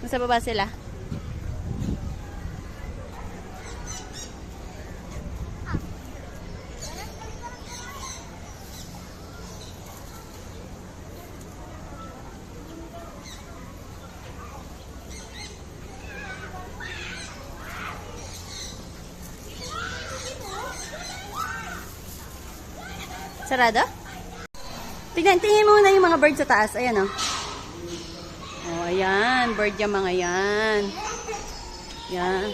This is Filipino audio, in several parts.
Nasa baba sila. Sarado? Tingnan muna yung mga bird sa taas. Ayan, oh. Oh, ayan. Bird yung mga yan. Yan.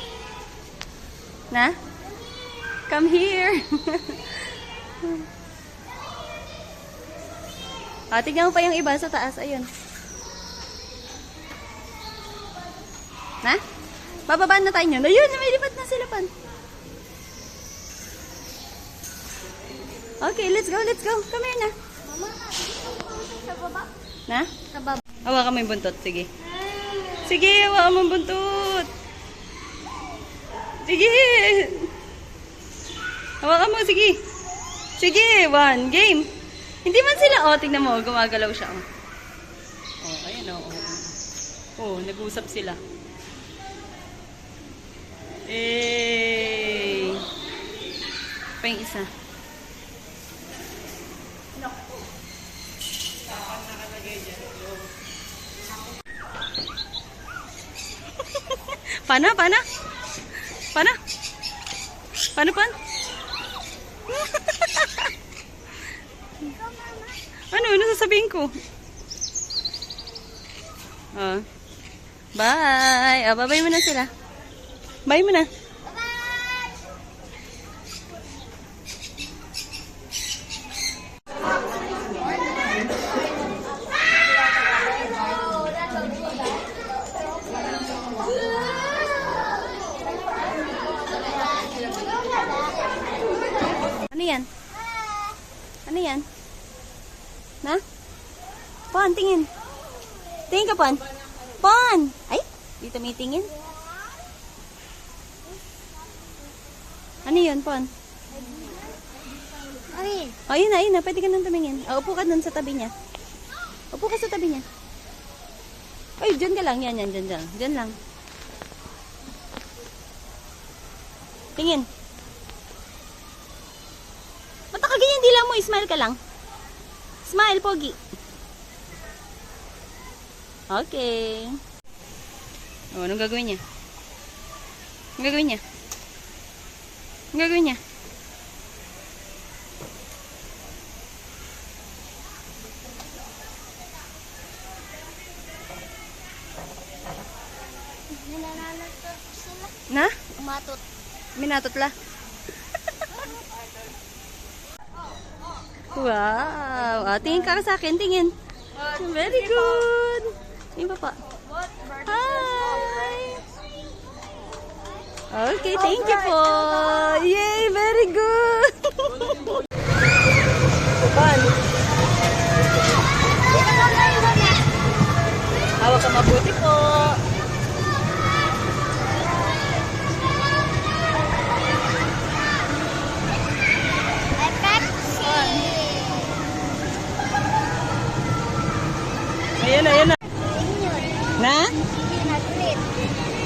Na? Come here. Tignan mo pa yung iba sa taas. Ayun. Na? Bababaan na tayo nyo. Ayun, may lipat na sila pan. Okay, let's go, let's go. Come here na. Mama, sa baba? Na? Sa baba. Hawakan mo yung buntot, sige. Sige, hawakan mo yung buntot. Sige. Hawakan mo, sige. Sige, one, game. Hindi man sila, tignan mo, gumagalaw siya. Ayan, nag-usap sila. Pa yung isa. Pana? Ano sasabihin ko? Bye! Bye mo na sila. Bye mo na. Ano yan? Ano yan? Na? Pon, tingin. Tingin ka, Pon. Pon! Ay, dito may tingin. Ano yun, Pon? Ay. Ayun na. Pwede ka nang tumingin. Upo ka dun sa tabi niya. Upo ka sa tabi niya. Ay, dyan ka lang. Yan. Dyan lang. Tingin. Ba't nakaganyan dila mo? Smile ka lang. Smile, pogi. Okay. Anong gagawin niya? Anong gagawin niya? Anong gagawin niya? Nananatot sila. Na? Umatot. Minatotla. Wow. Tingin ka sa akin. Tingin. Very good. Tingin pa. Hi. Okay, thank you po. Yay, very good. Pan. Hawak ka mabuti po. Ayan na. Na? Hindi na green.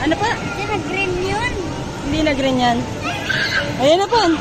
Ano pa? Hindi na green yun. Hindi na green yan. Ayan na, Pon.